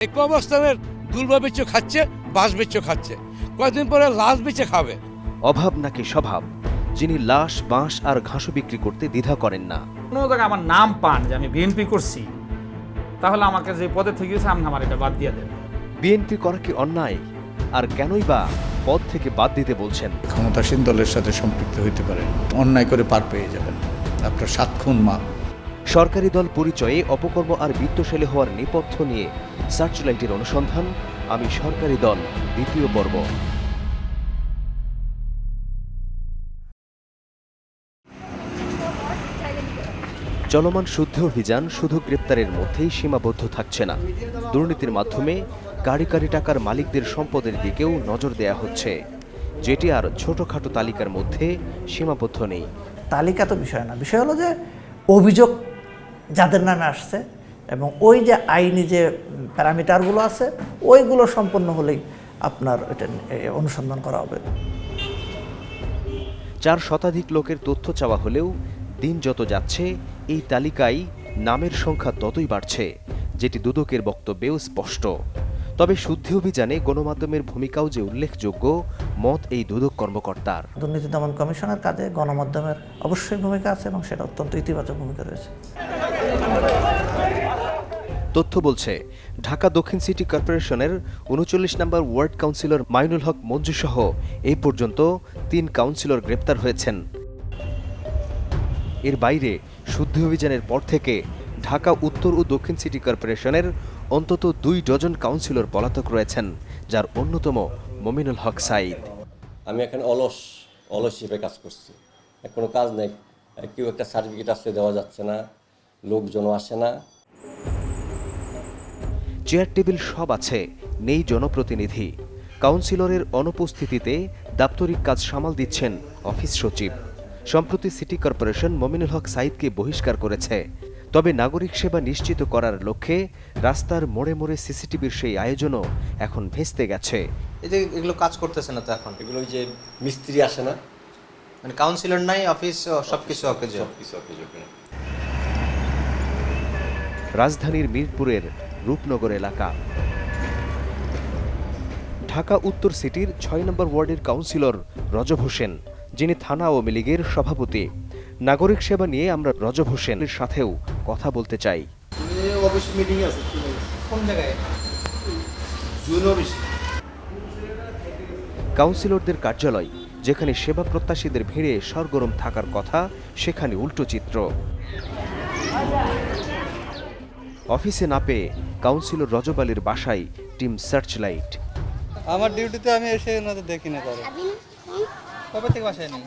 এক অবস্থানের দুর্বা বেচে খাচ্ছে, বাঁশ বেচে খাচ্ছে, কয়েকদিন পরে লাশ বেচে খাবে। অভাব নাকি স্বভাব, যিনি লাশ, বাঁশ আর ঘাসও বিক্রি করতে দ্বিধা করেন না। কোনো জায়গায় আমার নাম পান যে আমি বিএনপি করছি, তাহলে আমাকে যে পদে থেকে গেছে আমি আমার এটা বাদ দিয়ে দেন। বিএনপি করা কি অন্যায়? আর কেনই বা পদ থেকে বাদ দিতে বলছেন? ক্ষমতাসীন দলের সাথে সম্পৃক্ত হইতে পারেন, অন্যায় করে পার পেয়ে যাবেন, আপনার 7 খুন মাপ। সরকারি দল পরিচয়ে অপকর্ম আর বিত্তশালী হওয়ার নেপথ্য নিয়ে সার্চলাইটের অনুসন্ধান, আমি সরকারি দল, দ্বিতীয় পর্ব। চলমান শুদ্ধি অভিযান শুধু গ্রেপ্তারের মধ্যেই সীমাবদ্ধ থাকছে না। দুর্নীতির মাধ্যমে কারি কারি টাকার মালিকদের সম্পদের দিকেও নজর দেয়া হচ্ছে, যেটি আর ছোটখাটো তালিকার মধ্যে সীমাবদ্ধ নেই। তালিকা তো বিষয় না, বিষয় হলো যে অভিযোগ যাদের নামে আসছে এবং ওই যে আইনি যে প্যারামিটারগুলো আছে ওইগুলো সম্পন্ন হলেই আপনার এটা অনুসন্ধান করা হবে। 4 শতাধিক লোকের তথ্য চাওয়া হলেও দিন যত যাচ্ছে এই তালিকায় নামের সংখ্যা ততই বাড়ছে, যেটি দুদকের বক্তব্যেও স্পষ্ট। তবে শুদ্ধি অভিযানে গণমাধ্যমের ভূমিকাও যে উল্লেখযোগ্য মত এই দুদক কর্মকর্তার। দুর্নীতি দমন কমিশনের কাজে গণমাধ্যমের অবশ্যই ভূমিকা আছে এবং সেটা অত্যন্ত ইতিবাচক ভূমিকা রয়েছে। তথ্য বলছে, ঢাকা দক্ষিণ সিটি কর্পোরেশনের 39 নম্বর ওয়ার্ড কাউন্সিলর মাইনুল হক মঞ্জু সহ এই পর্যন্ত 3 কাউন্সিলর গ্রেপ্তার হয়েছেন। এর বাইরে শুদ্ধি অভিযানের পর থেকে ঢাকা উত্তর ও দক্ষিণ সিটি কর্পোরেশনের অন্তত 2 ডজন কাউন্সিলর পলাতক রয়েছেন, যার অন্যতম মমিনুল হক সাঈদ। আমি এখন অলস হিসেবে কাজ করছি, কোনো কাজ নেই, কেউ একটা সার্টিফিকেট আসলে দেওয়া যাচ্ছে না, লোকজনও আসে না। চেয়ার টেবিল সব আছে, নেই জনপ্রতিনিধি। কাউন্সিলরের অনুপস্থিতিতে দাপ্তরিক কাজ সামাল দিচ্ছেন অফিস সচিব। সম্প্রতি সিটি কর্পোরেশন মমিনুল হক সাঈদকে বহিষ্কার করেছে। তবে নাগরিক সেবা নিশ্চিত করার লক্ষ্যে রাস্তার মোড়ে মোড়ে সিসিটিভির সেই আয়োজনও এখন ভেস্তে গেছে। এই যে এগুলো কাজ করতেছে না তো এখন, এগুলো ওই যে মিস্ত্রি আসে না, মানে কাউন্সিলর নাই, অফিস সবকিছু অকেজ। রাজধানীর মিরপুরের রূপনগর এলাকা। ঢাকা উত্তর সিটির 6 নম্বর ওয়ার্ডের কাউন্সিলর রজব হোসেন, যিনি থানা আওয়ামী লীগের সভাপতি। নাগরিক সেবা নিয়ে আমরা রজব হোসেনের সাথেও কথা বলতে চাই। কাউন্সিলরদের কার্যালয়, যেখানে সেবা প্রত্যাশীদের ভিড়ে সরগরম থাকার কথা, সেখানে উল্টো চিত্র। অফিসে না পেয়ে কাউন্সিলর রজব আলীর বাসায় টিম সার্চলাইট। আমার ডিউটিতে আমি এসে ওনাদের দেখি না। কবে থেকে বাসায় নেই?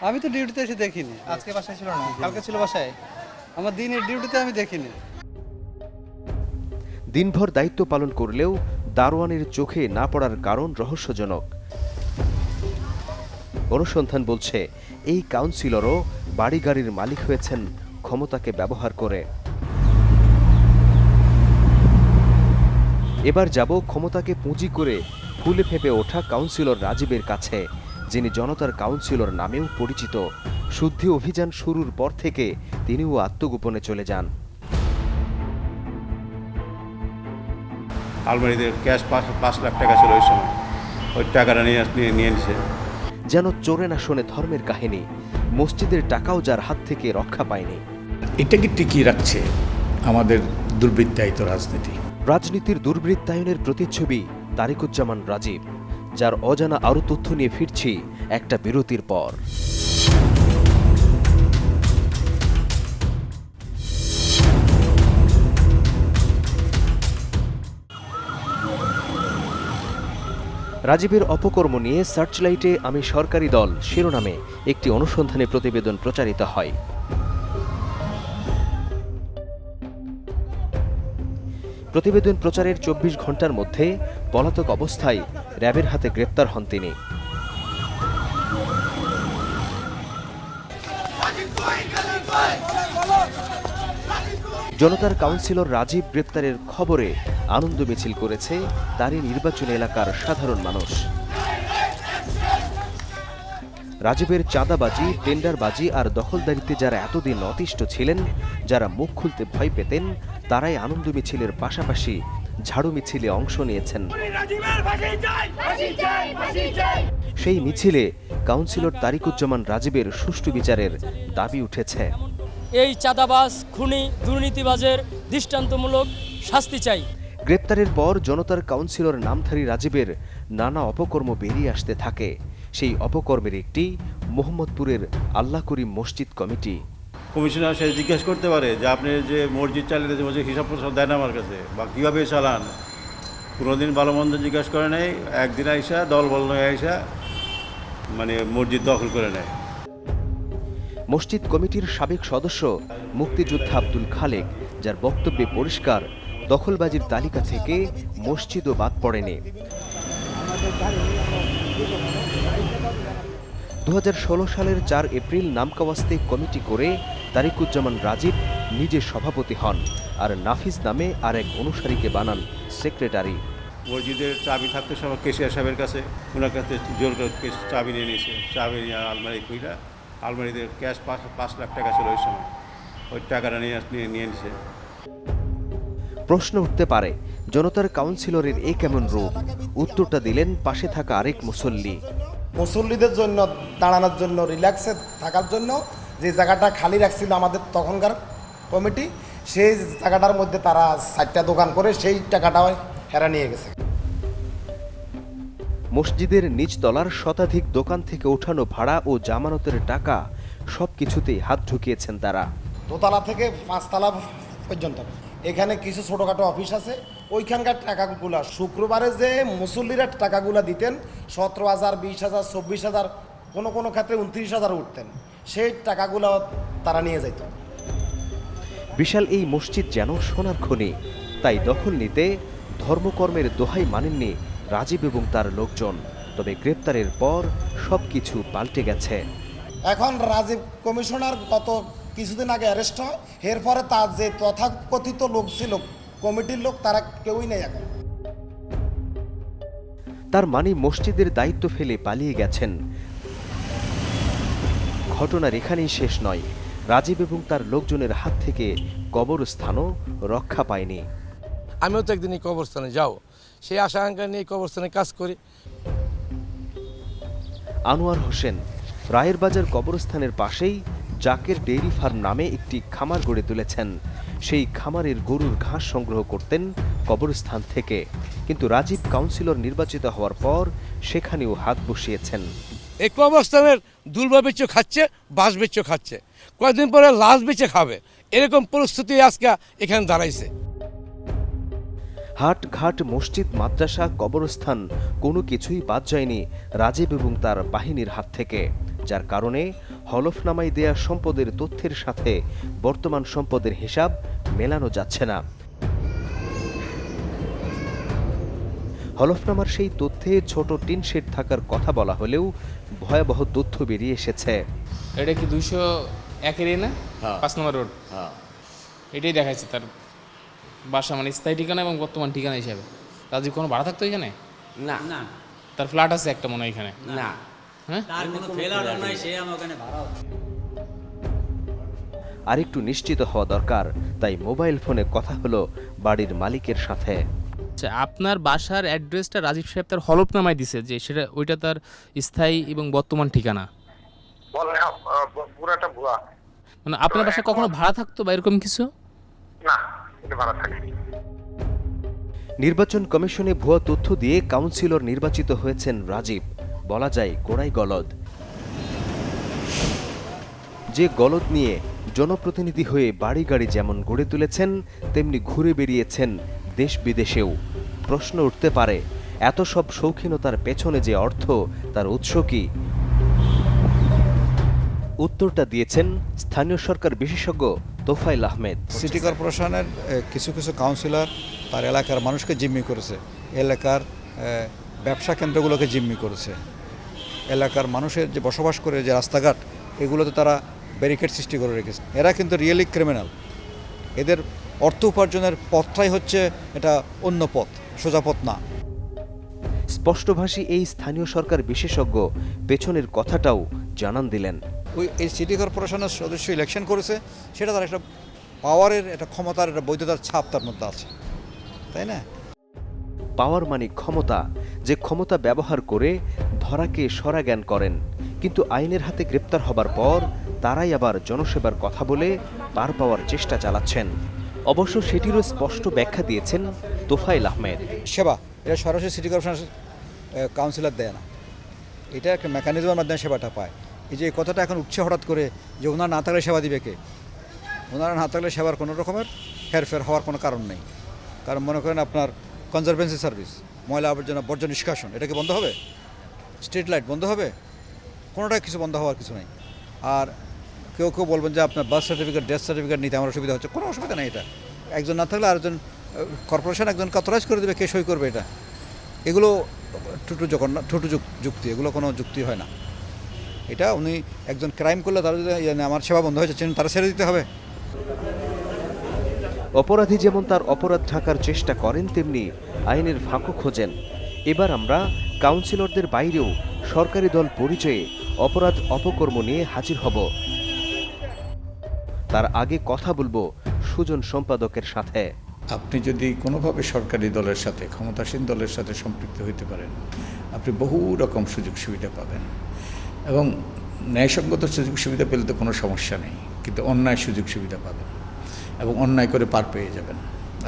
আমি তো ডিউটিতে এসে দেখিনি। আজকে বাসায় ছিল না, কালকে ছিল বাসায়। আমার দিনের ডিউটিতে আমি দেখিনি। দিনভর দায়িত্ব পালন করলেও দারোয়ানের চোখে না পড়ার কারণ রহস্যজনক। অনুসন্ধান বলছে, এই কাউন্সিলরও বাড়ি গাড়ির মালিক হয়েছেন ক্ষমতাকে ব্যবহার করে। এবার যাব ক্ষমতাকে পুঁজি করে ফুলে ফেঁপে ওঠা কাউন্সিলর রাজীবের কাছে, যিনি জনতার কাউন্সিলর নামেও পরিচিত। শুদ্ধি অভিযান শুরুর পর থেকে তিনিও আত্মগোপনে চলে যান। আলমারিতে ক্যাশ 5 লাখ টাকা ছিল ওই সময়, ওই টাকাটা নিয়ে নিয়েছে। যেন চোরে না শোনে ধর্মের কাহিনী। মসজিদের টাকাও যার হাত থেকে রক্ষা পায়নি। এটাকে টিকিয়ে রাখছে আমাদের দুর্বৃত্তায়িত রাজনীতি। রাজনীতির দুর্বৃত্তায়নের প্রতিচ্ছবি তারিকুজ্জামান রাজীব, যার অজানা আরও তথ্য নিয়ে ফিরছি একটা বিরতির পর। রাজীবের অপকর্ম নিয়ে সার্চলাইটে আমি সরকারি দল শিরোনামে একটি অনুসন্ধানী প্রতিবেদন প্রচারিত হয়। প্রতিবেদন প্রচারের 24 ঘন্টার মধ্যে পলাতক অবস্থায় র্যাবের হাতে গ্রেপ্তার হন তিনি। জনতার কাউন্সিলর রাজীব গ্রেপ্তারের খবরে আনন্দ মিছিল করেছে তারই নির্বাচনী এলাকার সাধারণ মানুষ। রাজীবের চাঁদাবাজি, টেন্ডারবাজি আর দখলদারিতে যারা এতদিন অতিষ্ঠ ছিলেন, যারা মুখ খুলতে ভয় পেতেন, তারাই আনন্দ মিছিলের পাশাপাশি ঝাড়ু মিছিলে অংশ নিয়েছেন। সেই মিছিলে কাউন্সিলর তারিকুজ্জামান রাজীবের সুষ্ঠু বিচারের দাবি উঠেছে। এই চাঁদাবাজ, খুনি, দুর্নীতিবাজের দৃষ্টান্তমূলক শাস্তি চাই। গ্রেপ্তারের পর জনতার কাউন্সিলর নামধারী রাজীবের নানা অপকর্ম বেরিয়ে আসতে থাকে। সেই অপকর্মের একটি মোহাম্মদপুরের আল্লাহ করিম মসজিদ কমিটি। কমিশনার সে জিজ্ঞাসা করতে পারে যে আপনি যে মসজিদ চালিয়ে যে মসজিদ হিসাব সব দেন আমার কাছে, বা কীভাবে চালান। কোনোদিন ভালো মন্দ জিজ্ঞাসা করে নেই, একদিন আইসা দল বল নয় আইসা মানে মসজিদ দখল করে নেয়। মসজিদ কমিটির সাবেক সদস্য মুক্তিযোদ্ধা আব্দুল খালেক, যার বক্তব্যে পরিষ্কার দখলবাজির তালিকা থেকে মসজিদও বাদ পড়েনি। 2016 সালের 4 এপ্রিল নামকাওয়াস্তে কমিটি করে তারিকুজ্জামান রাজীব নিজে সভাপতি হন, আর নাফিজ নামে আর এক অনুসারীকে বানান সেক্রেটারি। মসজিদের চাবি থাকতে সময় কেশিয়া সাহেবের কাছে, ওনার কাছে জোর করে চাবি নিয়ে নিয়েছে। চাবি নিয়ে আলমারি খুইলা, আলমারিতে ক্যাশ 5 লাখ টাকা ছিল ওই সময়, ওই টাকাটা নিয়ে নিয়েছে। প্রশ্ন উঠতে পারে, জনতার কাউন্সিলরের এ কেমন রূপ? উত্তরটা দিলেন পাশে থাকা আরেক মুসল্লি। মুসল্লিদের জন্য দাঁড়ানোর জন্য, রিল্যাক্সে থাকার জন্য যে জায়গাটা খালি রাখছিল আমাদের তখনকার কমিটি, সেই জায়গাটার মধ্যে তারা 4টা দোকান করে সেই টাকাটাও হেরা নিয়ে গেছে। মসজিদের নিচতলার শতাধিক দোকান থেকে ওঠানো ভাড়া ও জামানতের টাকা সবকিছুতেই হাত ঢুকিয়েছেন তারা। দোতলা থেকে 5 তলা পর্যন্ত এখানে কিছু ছোটোখাটো অফিস আছে, ওইখানকার টাকাগুলো শুক্রবারে যে মুসল্লিরা টাকাগুলো দিতেন 17,000, 20,000, 24,000, কোনো ক্ষেত্রে 29,000 উঠতেন, সেই টাকাগুলো তারা নিয়ে যেত। বিশাল এই মসজিদ যেন সোনার খনি, তাই দখল নিতে ধর্মকর্মের দোহাই মানেননি রাজীব এবং তার লোকজন। তবে গ্রেপ্তারের পর সবকিছু পাল্টে গেছে। এখন রাজীব কমিশনার গত কিছুদিন আগে অ্যারেস্ট হয়, এরপরে তার যে তথাকথিত লোক ছিল কমিটির লোক, তারা কেউই নেই এখন। তার মানে মসজিদের দায়িত্ব ফেলে পালিয়ে গেছেন। ঘটনার এখানেই শেষ নয়, রাজীব এবং তার লোকজনের হাত থেকে কবরস্থানও রক্ষা পায়নি। আমিও তো একদিন এই কবরস্থানে যাও, সেই আশা আকাঙ্ক্ষা নিয়ে কবরস্থানে কাজ করি। আনোয়ার হোসেন রায়ের বাজার কবরস্থানের পাশেই জাকের ডেইরি ফার্ম নামে একটি খামার গড়ে তুলেছেন। সেই খামারের গরুর ঘাস সংগ্রহ করতেন কবরস্থান থেকে, কিন্তু রাজীব কাউন্সিলর নির্বাচিত হওয়ার পর সেখানেও হাত বসিয়েছেন। এই কবরস্থানের দুর্বা বেচে খাচ্ছে, বাঁশ বেচে খাচ্ছে, কয়েকদিন পরে লাশ বেচে খাবে, এরকম পরিস্থিতি আজকে এখানে দাঁড়াইছে। হাট, ঘাট, মসজিদ, মাদ্রাসা, কবরস্থান কোনো কিছুই বাদ যায়নি রাজীব এবং তার বাহিনীর হাত থেকে, যার কারণে হলফনামায় দেয়া সম্পদের তথ্যের সাথে বর্তমান সম্পদের হিসাব মেলানো যাচ্ছে না। হলফনামার সেই তথ্যে ছোট টিন শেড থাকার কথা বলা হলেও ভয়াবহ তথ্য বেরিয়ে এসেছে। এটা কি 201 না? 5 নম্বর রোড। এটাই দেখাচ্ছে তার বাসা, মানে স্থায়ী ঠিকানা এবং বর্তমান ঠিকানা হিসাবে। রাজীব কোনো ভাড়া থাকতো এখানে? না না, তার ফ্ল্যাট আছে একটা মনে হয় এখানে। না, হ্যাঁ, তার কোনো ফ্ল্যাট নাই, সে আমার ওখানে ভাড়া। আরেকটু নিশ্চিত হওয়া দরকার, তাই মোবাইল ফোনে কথা হলো বাড়ির মালিকের সাথে। আচ্ছা, আপনার বাসার অ্যাড্রেসটা রাজীব সাহেব তার হলফনামায় দিছে যে ওইটা তার স্থায়ী এবং বর্তমান ঠিকানা। পুরাটা ভুয়া। মানে আপনার বাসা কখনো ভাড়া থাকতো বা এরকম কিছু? না, এটা ভাড়া থাকে। নির্বাচন কমিশনে ভুয়া তথ্য দিয়ে কাউন্সিলর নির্বাচিত হয়েছেন রাজীব, বলা যায় গোড়াই গলদ। যে গলদ নিয়ে জনপ্রতিনিধি হয়ে বাড়ি গাড়ি যেমন গড়ে তুলেছেন, তেমনি ঘুরে বেরিয়েছেন দেশ বিদেশেও। প্রশ্ন উঠতে পারে, এত সব শৌখিনতার পেছনে যে অর্থ, তার উৎস কি? উত্তরটা দিয়েছেন স্থানীয় সরকার বিশেষজ্ঞ তোফাইল আহমেদ। সিটি কর্পোরেশনের কিছু কাউন্সিলর তার এলাকার মানুষকে জিম্মি করেছে, এলাকার ব্যবসা কেন্দ্রগুলোকে জিম্মি করেছে, এলাকার মানুষের যে বসবাস করে যে রাস্তাঘাট, এগুলোতে তারা ব্যারিকেড সৃষ্টি করে রেখেছে। এরা কিন্তু রিয়েলি ক্রিমিনাল। এদের অর্থ উপার্জনের পথটাই হচ্ছে এটা অন্য পথ, সোজা পথ না। স্পষ্টভাষী এই স্থানীয় সরকার বিশেষজ্ঞ পেছনের কথাটাও জানান দিলেন। ওই এই সিটি কর্পোরেশনের সদস্য ইলেকশন করেছে, সেটা তার একটা পাওয়ারের, একটা ক্ষমতার, একটা বৈধতার ছাপ তার মধ্যে আছে, তাই না? পাওয়ার মানে ক্ষমতা, যে ক্ষমতা ব্যবহার করে ধরাকে সরা জ্ঞান করেন, কিন্তু আইনের হাতে গ্রেপ্তার হবার পর তারাই আবার জনসেবার কথা বলে পার পাওয়ার চেষ্টা চালাচ্ছেন। অবশ্য সেটিরও স্পষ্ট ব্যাখ্যা দিয়েছেন তোফায়েল আহমেদ। সেবা এটা সরাসরি সিটি কর্পোরেশন কাউন্সিলর দেয় না, এটা একটা মেকানিজমের মাধ্যমে সেবাটা পায়। এই যে কথাটা এখন উঠছে হঠাৎ করে যে ওনারা না থাকলে সেবা দিবে কে? ওনারা না থাকলে সেবার কোনো রকমের হেরফের হওয়ার কোনো কারণ নেই। কারণ মনে করেন আপনার কনজারভেন্সি সার্ভিস, ময়লা আবর্জনা বর্জ্য নিষ্কাশন, এটা কি বন্ধ হবে? স্ট্রিট লাইট বন্ধ হবে? কোনোটাই কিছু বন্ধ হওয়ার কিছু নেই। আর কেউ কেউ বলবেন যে আপনার বার্থ সার্টিফিকেট, ডেথ সার্টিফিকেট নিতে আমার অসুবিধা হচ্ছে, কোনো অসুবিধা নেই। এটা একজন না থাকলে আরেকজন কর্পোরেশন একজনকে অথরাইজ করে দেবে, কে সই করবে? এটা এগুলো ঠুটু যুক্তি, এগুলো কোনো যুক্তি হয় না। এটা উনি একজন ক্রাইম করলে তারা যদি আমার সেবা বন্ধ হয়েছে তারা ছেড়ে দিতে হবে। অপরাধী যেমন তার অপরাধ ঢাকার চেষ্টা করেন, তেমনি আইনের ফাঁকও খোঁজেন। এবার আমরা কাউন্সিলরদের বাইরেও সরকারি দল পরিচয়ে অপরাধ অপকর্ম নিয়ে হাজির হব। তার আগে কথা বলবো সুজন সম্পাদকের সাথে। আপনি যদি কোনোভাবে সরকারি দলের সাথে, ক্ষমতাসীন দলের সাথে সম্পৃক্ত হইতে পারেন, আপনি বহু রকম সুযোগ সুবিধা পাবেন, এবং ন্যায়সঙ্গত সুযোগ সুবিধা পেলে তো কোনো সমস্যা নেই, কিন্তু অন্যায় সুযোগ সুবিধা পাবেন এবং অন্যায় করে পার পেয়ে যাবেন।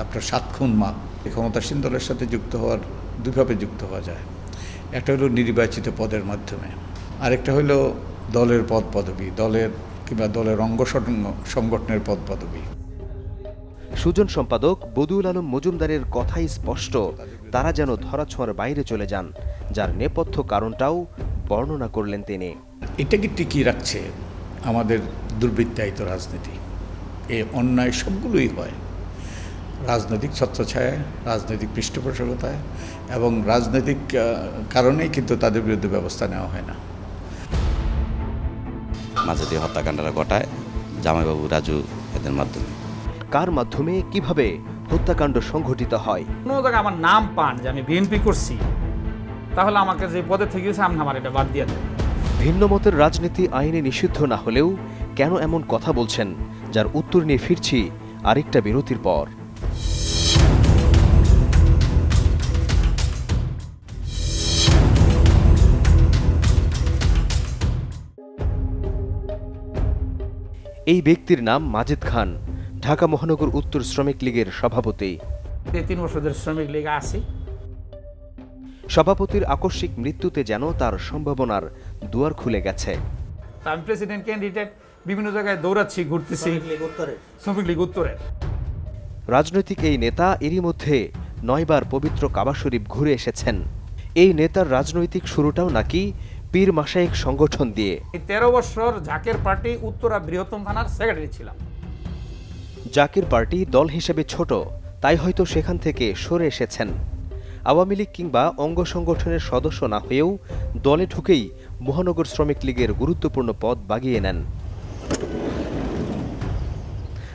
আপনার 7 খুন মাপ। ক্ষমতাসীন দলের সাথে যুক্ত হওয়ার দুইভাবে যুক্ত হওয়া যায়। একটা হলো নির্বাচিত পদের মাধ্যমে, আরেকটা হলো দলের পদ পদবি, দলের কিংবা দলের অঙ্গ সংগঠনের পদ পদবি। সুজন সম্পাদক বদিউল আলম মজুমদারের কথাই স্পষ্ট, তারা যেন ধরাছোঁয়ার বাইরে চলে যান, যার নেপথ্য কারণটাও বর্ণনা করলেন তিনি। এটাকে টিকিয়ে রাখছে আমাদের দুর্বৃত্তায়িত রাজনীতি। এই অন্যায় সবগুলোই হয় রাজনৈতিক ছত্রছায়ায়, রাজনৈতিক পৃষ্ঠপোষকতায়, এবং রাজনৈতিক কারণেই কিন্তু তাদের বিরুদ্ধে ব্যবস্থা নেওয়া হয় না। মাঝে দিয়ে হত্যাকাণ্ডটা ঘটায় জামাইবাবু রাজু এদের মাধ্যমে। কার মাধ্যমে, কিভাবে হত্যাকাণ্ড সংঘটিত হয়? কোনো জায়গায় আমার নাম পান যে আমি বিএনপি করছি, তাহলে আমাকে যে পদে থেকে সামনে আমার এটা বাদ দিয়ে দেন। ভিন্ন মতের রাজনীতি আইনে নিষিদ্ধ না হলেও কেন এমন কথা বলছেন, যার উত্তর নিয়ে ফিরছি আরেকটা বিরতির পর। এই ব্যক্তির নাম মাজেদ খান, ঢাকা মহানগর উত্তর শ্রমিক লীগের সভাপতি। 3 বছর ধরে শ্রমিক লীগে আছি। সভাপতির আকস্মিক মৃত্যুতে যেন তার সম্ভাবনার দুয়ার খুলে গেছে। আমি প্রেসিডেন্ট ক্যান্ডিডেট, বিভিন্ন জায়গায় দৌড়াচ্ছি, ঘুরতেছি। শ্রমিক লীগ উত্তরের রাজনৈতিক এই নেতা এরই মধ্যে 9 বার পবিত্র কাবা শরীফ ঘুরে এসেছেন। এই নেতার রাজনৈতিক শুরুটাও নাকি পীর মাশায়েখ সংগঠন দিয়ে। 13 বছর জাকের পার্টি উত্তরা বৃহত্তম থানার সেক্রেটারি ছিলাম। জাকের পার্টি দল হিসেবে ছোট, তাই হয়তো সেখান থেকে সরে এসেছেন। আওয়ামী লীগ কিংবা অঙ্গ সংগঠনের সদস্য না হয়েও দলে ঢুকেই মহানগর শ্রমিক লীগের গুরুত্বপূর্ণ পদ বাগিয়ে নেন।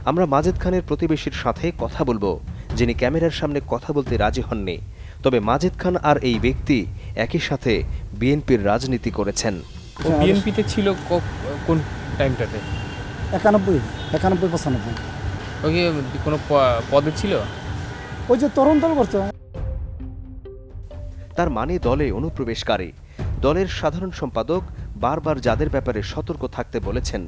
আমরা মাজেদ খানের প্রতিবেশীর সাথে কথা বলবো, যিনি ক্যামেরার সামনে কথা বলতে রাজি হননি। তবে মাজেদ খান আর এই ব্যক্তি একই সাথে বিএনপির রাজনীতি করেছেন। বিএনপিতে ছিল কোন টাইমটাতে? 91, 95। ওই কোনো পদে ছিল? ওই যে তরুণ দল করতো। তার মানে দলে অনুপ্রবেশকারী। দলের সাধারণ সম্পাদক বারবার যাদের ব্যাপারে সতর্ক থাকতে বলেছেন,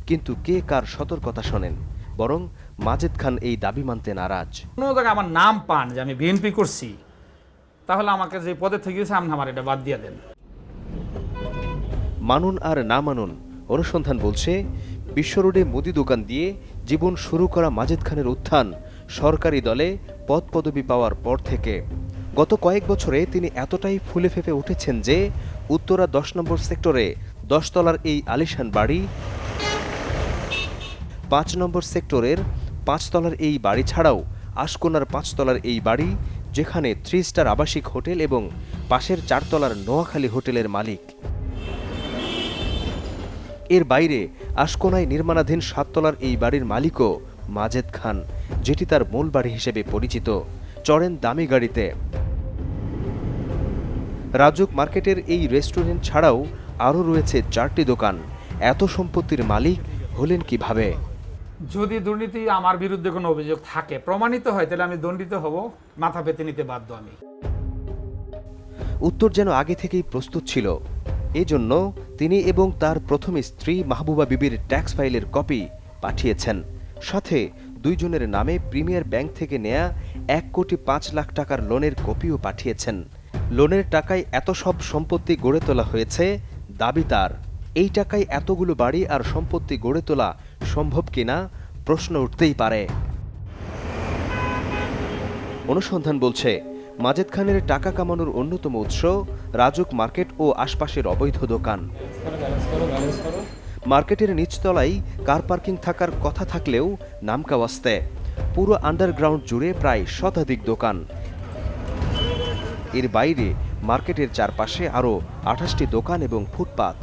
কিন্তু কে কার সতর্কতা শোনেন? বরং মাজেদ খান এই দাবি মানতে নারাজ। কোনো জায়গায় আমার নাম পান যে আমি বিএনপি করছি, তাহলে আমাকে যে পদে থেকে সামনে আমার এটা বাদ দিয়ে দেন। মানুন আর না মানুন, অনুসন্ধান বলছে বিশ্ব রোডে মুদি দোকান দিয়ে জীবন শুরু করা মাজেদ খানের উত্থান সরকারি দলে পদ পদবি পাওয়ার পর থেকে। গত কয়েক বছরে তিনি এতটাই ফুলে ফেঁপে উঠেছেন যে উত্তরা 10 নম্বর সেক্টরে 10 তলার এই আলিশান বাড়ি, 5 নম্বর সেক্টরের 5 তলার এই বাড়ি ছাড়াও আশকোনার 5 তলার এই বাড়ি, যেখানে 3 স্টার আবাসিক হোটেল এবং পাশের 4 তলার নোয়াখালী হোটেলের মালিক। এর বাইরে আশকোনায় নির্মাণাধীন 7 তলার এই বাড়ির মালিকও মাজেদ খান, যেটি তার মূল বাড়ি হিসেবে পরিচিত। চড়েন দামি গাড়িতে। রাজুক মার্কেটের এই রেস্টুরেন্ট ছাড়াও আরও রয়েছে 4টি দোকান। এত সম্পত্তির মালিক হলেন কিভাবে? যদি দুর্নীতি আমার বিরুদ্ধে কোনো অভিযোগ থাকে, প্রমাণিত হয়, তাহলে আমি দণ্ডিত হব, মাথা পেতে নিতে বাধ্য আমি। উত্তর যেন আগে থেকেই প্রস্তুত ছিল। এজন্য তিনি এবং তার প্রথম স্ত্রী মাহবুবা বিবির ট্যাক্স ফাইলের কপি পাঠিয়েছেন, সাথে দুইজনের নামে প্রিমিয়ার ব্যাংক থেকে নেয়া 1,05,00,000 টাকার লোনের কপিও পাঠিয়েছেন। লোনের টাকায় এত সব সম্পত্তি গড়ে তোলা হয়েছে দাবি তার। এই টাকায় এতগুলো বাড়ি আর সম্পত্তি গড়ে তোলা সম্ভব কিনা প্রশ্ন উঠতেই পারে। অনুসন্ধান বলছে মাজেদ খানের টাকা কামানোর অন্যতম উৎস রাজুক মার্কেট ও আশপাশের অবৈধ দোকান। মার্কেটের নিচতলায় কার পার্কিং থাকার কথা থাকলেও নামকাওয়াস্তে পুরো আন্ডারগ্রাউন্ড জুড়ে প্রায় শতাধিক দোকান। এর বাইরে মার্কেটের চারপাশে আরও 28টি দোকান এবং ফুটপাত।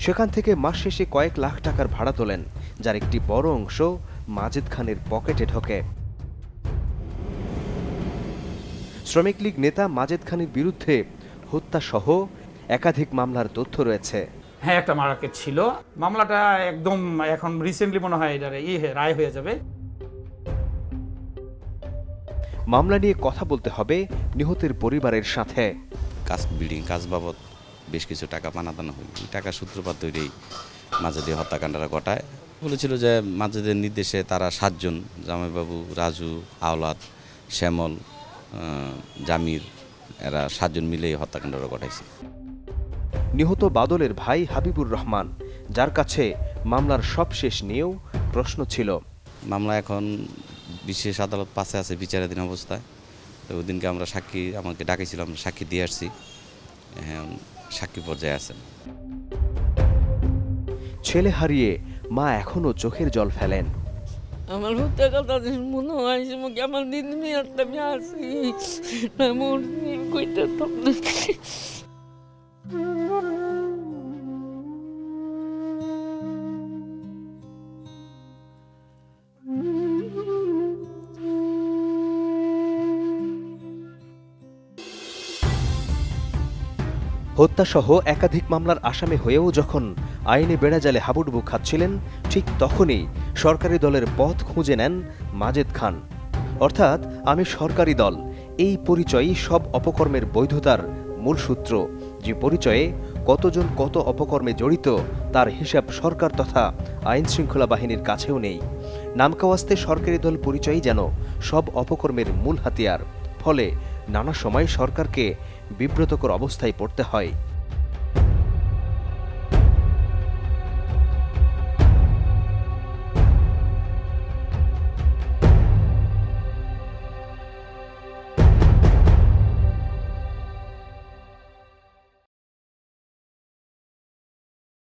সেখান থেকে মাস শেষে কয়েক লাখ টাকার ভাড়া তোলেন, যার একটি বড় অংশ মাজেদ খানের পকেটে ঢোকে। শ্রমিক লীগ নেতা মাজেদ খানের বিরুদ্ধে হত্যাসহ একাধিক মামলার তথ্য রয়েছে। হ্যাঁ, একটা মার্কেট ছিল, মামলাটা একদম এখন রিসেন্টলি মনে হয় এটার রায় হয়ে যাবে। মামলা নিয়ে কথা বলতে হবে নিহতের পরিবারের সাথে। বিল্ডিং কাজ বাবদ বেশ কিছু টাকা পানাদানো হয়, টাকা সূত্রপাত তৈরি মাজেদের হত্যাকাণ্ডরা ঘটায়। বলেছিল যে মাজেদের নির্দেশে তারা 7 জন, জামাইবাবু, রাজু, আওলাদ, শ্যামল, জামির, এরা 7 জন মিলে হত্যাকাণ্ডরা ঘটাইছে। নিহত বাদলের ভাই হাবিবুর রহমান, যার কাছে মামলার সব শেষ নিয়েও প্রশ্ন ছিল। মামলা এখন বিশেষ আদালত পাশে আছে বিচারাধীন অবস্থায়। তো ওই দিনকে আমরা সাক্ষী, আমাকে ডাকেছিলাম, সাক্ষী দিয়ে আসছি, হ্যাঁ সাক্ষী পর্যায়ে আছেন। ছেলে হারিয়ে মা এখনো চোখের জল ফেলেন। আমার হত্যাকালটা মনে হয় আমার দিন মেয়াদটা আমি আসি না, মোর কইতে তো হত্যাসহ একাধিক মামলার আসামি হয়েও যখন আইনি বেড়াজালে হাবুডুবু খাচ্ছিলেন, ঠিক তখনই সরকারি দলের পথ খুঁজে নেন মাজেদ খান। অর্থাৎ আমি সরকারি দল, এই পরিচয়ই সব অপকর্মের বৈধতার মূল সূত্র। যে পরিচয়ে কতজন কত অপকর্মে জড়িত তার হিসাব সরকার তথা আইন শৃঙ্খলা বাহিনীর কাছেও নেই। নামকাওয়াস্তে সরকারি দল পরিচয়ই যেন সব অপকর্মের মূল হাতিয়ার। ফলে নানা সময় সরকারকে বিব্রতকর অবস্থায় পড়তে হয়।